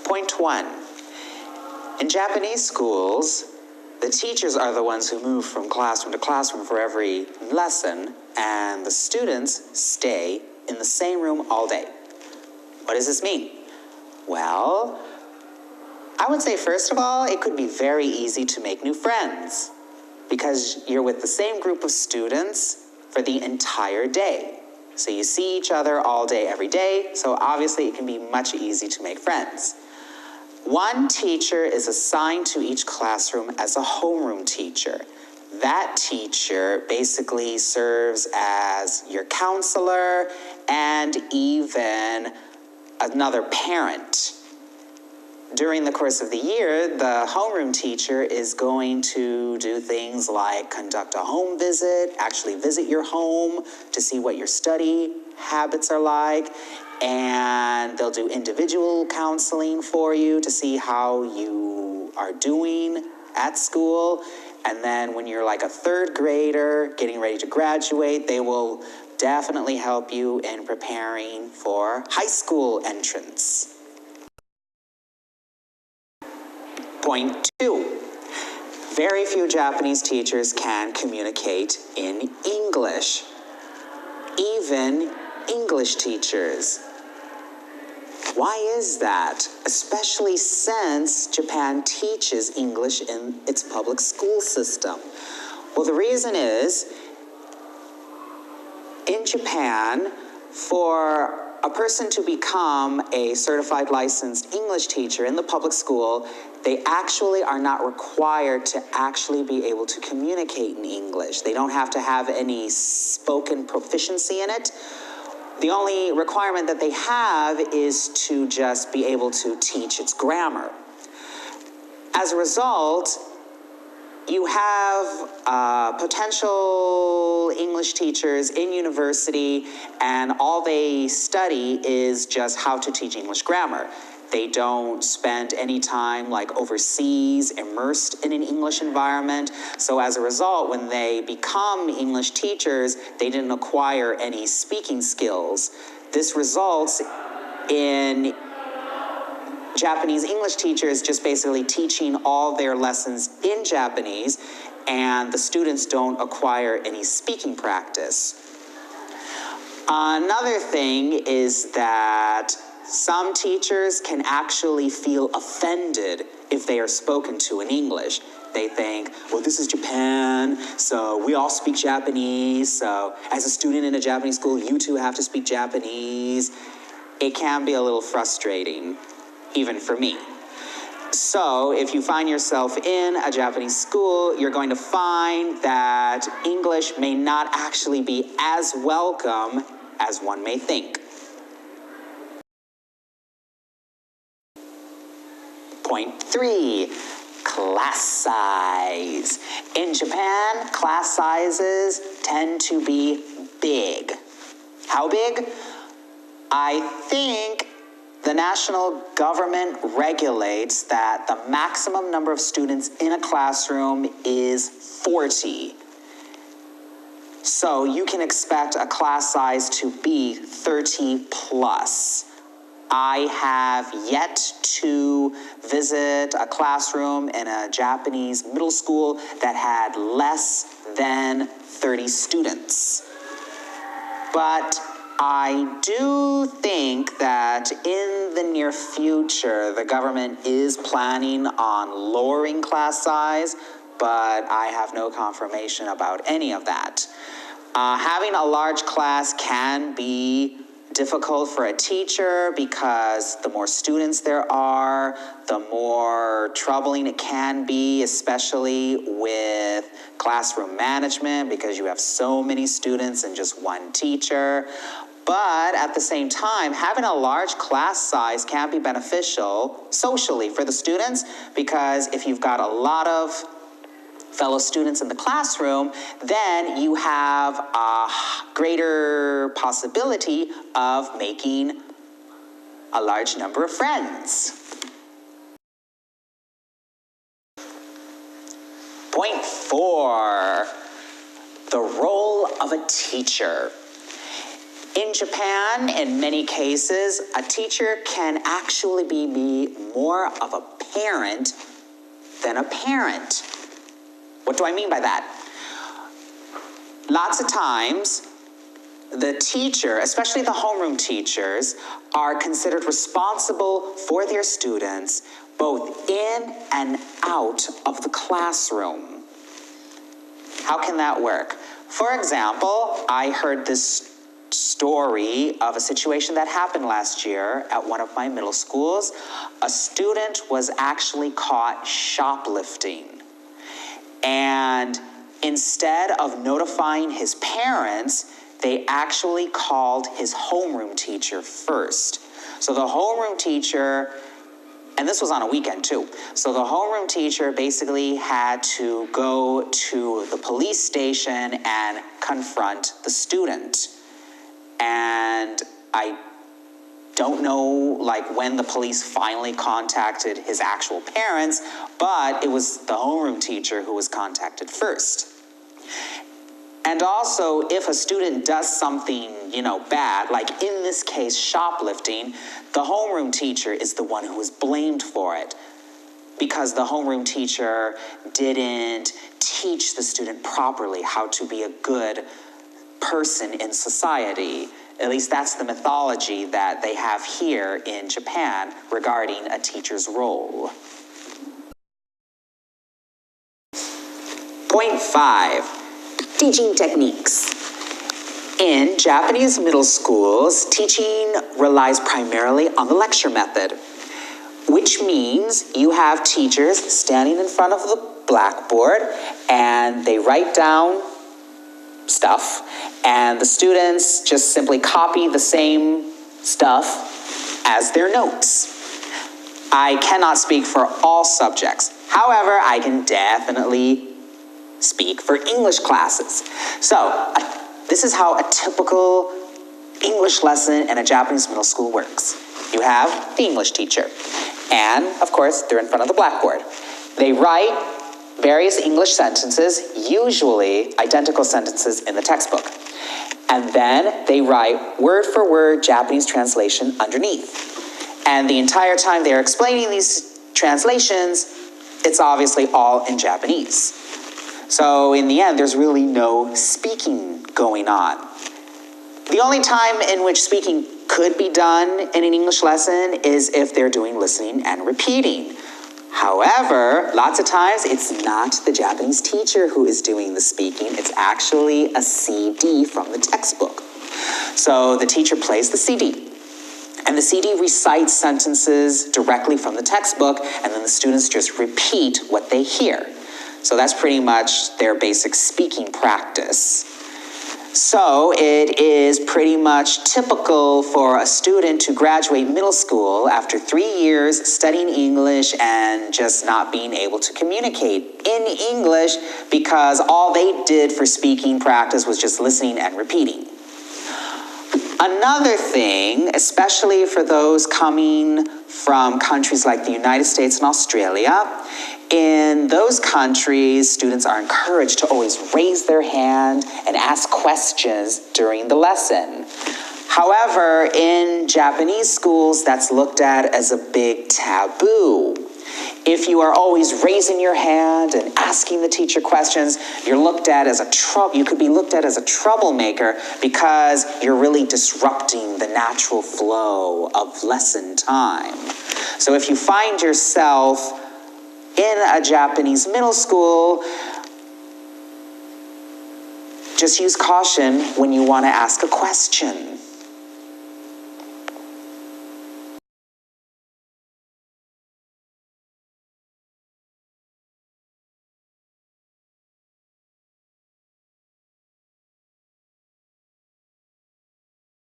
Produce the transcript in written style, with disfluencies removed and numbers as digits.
Point 1. In Japanese schools, the teachers are the ones who move from classroom to classroom for every lesson, and the students stay in the same room all day. What does this mean? Well, I would say first of all, it could be very easy to make new friends because you're with the same group of students for the entire day. So you see each other all day, every day, so obviously it can be much easier to make friends. One teacher is assigned to each classroom as a homeroom teacher. That teacher basically serves as your counselor and even another parent. During the course of the year, the homeroom teacher is going to do things like conduct a home visit, actually visit your home to see what your study habits are like, and they'll do individual counseling for you to see how you are doing at school. And then when you're like a third grader getting ready to graduate, they will definitely help you in preparing for high school entrance. Point 2. Very few Japanese teachers can communicate in English. Even English teachers. Why is that? Especially since Japan teaches English in its public school system. Well, the reason is, in Japan, for a person to become a certified licensed English teacher in the public school, they actually are not required to actually be able to communicate in English. They don't have to have any spoken proficiency in it. The only requirement that they have is to just be able to teach its grammar. As a result, you have potential English teachers in university, and all they study is just how to teach English grammar. They don't spend any time like overseas immersed in an English environment. So as a result, when they become English teachers, they didn't acquire any speaking skills. This results in Japanese English teachers just basically teaching all their lessons in Japanese, and the students don't acquire any speaking practice. Another thing is that some teachers can actually feel offended if they are spoken to in English. They think, well, this is Japan, so we all speak Japanese, so as a student in a Japanese school, you too have to speak Japanese. It can be a little frustrating, even for me. So if you find yourself in a Japanese school, you're going to find that English may not actually be as welcome as one may think. Point 3, class size. In Japan, class sizes tend to be big. How big? I think the national government regulates that the maximum number of students in a classroom is 40. So you can expect a class size to be 30 plus. I have yet to visit a classroom in a Japanese middle school that had less than 30 students. But I do think that in the near future, the government is planning on lowering class size, but I have no confirmation about any of that. Having a large class can be difficult for a teacher because the more students there are, the more troubling it can be, especially with classroom management because you have so many students and just one teacher. But at the same time, having a large class size can be beneficial socially for the students because if you've got a lot of fellow students in the classroom, then you have a greater possibility of making a large number of friends. Point 4, the role of a teacher. In Japan, in many cases, a teacher can actually be more of a parent than a parent. What do I mean by that? Lots of times, the teacher, especially the homeroom teachers, are considered responsible for their students both in and out of the classroom. How can that work? For example, I heard this story of a situation that happened last year at one of my middle schools. A student was actually caught shoplifting. And instead of notifying his parents, they actually called his homeroom teacher first. So the homeroom teacher, and this was on a weekend too, so the homeroom teacher basically had to go to the police station and confront the student. And I don't know when the police finally contacted his actual parents, but it was the homeroom teacher who was contacted first. And also, if a student does something, bad, like in this case, shoplifting, the homeroom teacher is the one who is blamed for it because the homeroom teacher didn't teach the student properly how to be a good person in society. At least that's the mythology that they have here in Japan regarding a teacher's role. Point 5. Teaching techniques. In Japanese middle schools, teaching relies primarily on the lecture method, which means you have teachers standing in front of the blackboard and they write down stuff, and the students just simply copy the same stuff as their notes. I cannot speak for all subjects. However, I can definitely speak for English classes. So, this is how a typical English lesson in a Japanese middle school works. You have the English teacher, and of course, they're in front of the blackboard. They write various English sentences, usually identical sentences in the textbook. And then they write word for word Japanese translation underneath. And the entire time they're explaining these translations, it's obviously all in Japanese. So in the end, there's really no speaking going on. The only time in which speaking could be done in an English lesson is if they're doing listening and repeating. However, lots of times it's not the Japanese teacher who is doing the speaking, it's actually a CD from the textbook. So the teacher plays the CD, and the CD recites sentences directly from the textbook, and then the students just repeat what they hear. So that's pretty much their basic speaking practice. So it is pretty much typical for a student to graduate middle school after 3 years studying English and just not being able to communicate in English because all they did for speaking practice was just listening and repeating. Another thing, especially for those coming from countries like the United States and Australia, in those countries, students are encouraged to always raise their hand and ask questions during the lesson. However, in Japanese schools, that's looked at as a big taboo. If you are always raising your hand and asking the teacher questions, you're looked at as you could be looked at as a troublemaker because you're really disrupting the natural flow of lesson time. So if you find yourself in a Japanese middle school, just use caution when you want to ask a question.